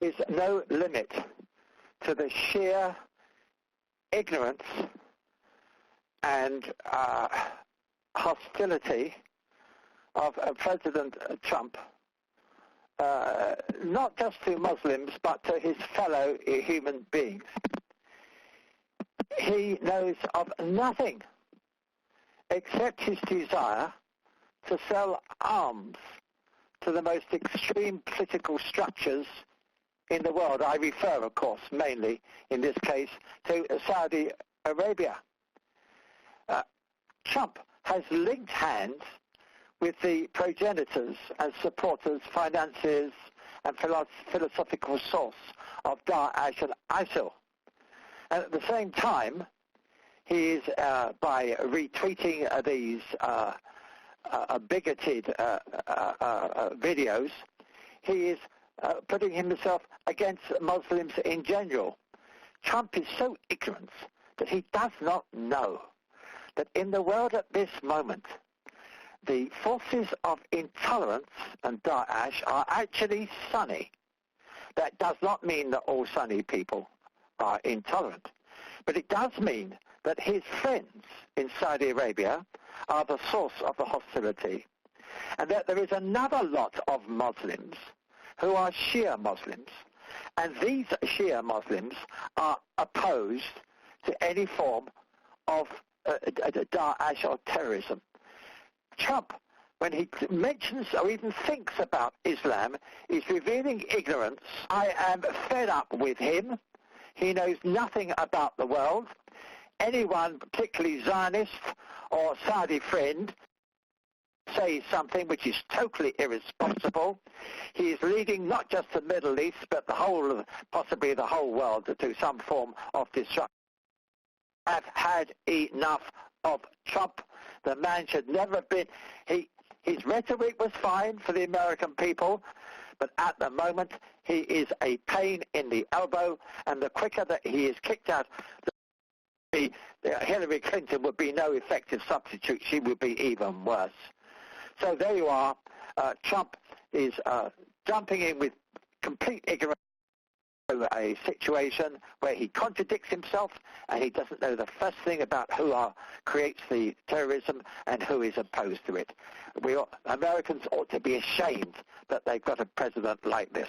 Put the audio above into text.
is no limit to the sheer ignorance and hostility of President Trump, not just to Muslims, but to his fellow human beings. He knows of nothing except his desire to sell arms to the most extreme political structures in the world. I refer, of course, mainly in this case to Saudi Arabia. Trump has linked hands with the progenitors and supporters, financiers, and philosophical source of Daesh and ISIL. And at the same time, he is, by retweeting these bigoted videos, he is putting himself against Muslims in general. Trump is so ignorant that he does not know that in the world at this moment, the forces of intolerance and Daesh are actually Sunni. That does not mean that all Sunni people are intolerant, but it does mean that his friends in Saudi Arabia are the source of the hostility, and that there is another lot of Muslims who are Shia Muslims, and these Shia Muslims are opposed to any form of Daesh or terrorism. Trump, when he mentions or even thinks about Islam, is revealing ignorance. I am fed up with him. He knows nothing about the world. Anyone, particularly Zionist or Saudi friend, says something which is totally irresponsible. He is leading not just the Middle East, but the whole, possibly the whole world, to some form of destruction. I've had enough of Trump. The man should never have been. His rhetoric was fine for the American people, but at the moment he is a pain in the elbow, and the quicker that he is kicked out, Hillary Clinton would be no effective substitute. She would be even worse. So there you are. Trump is jumping in with complete ignorance to a situation where he contradicts himself, and he doesn't know the first thing about who creates the terrorism and who is opposed to it. Americans ought to be ashamed that they've got a president like this.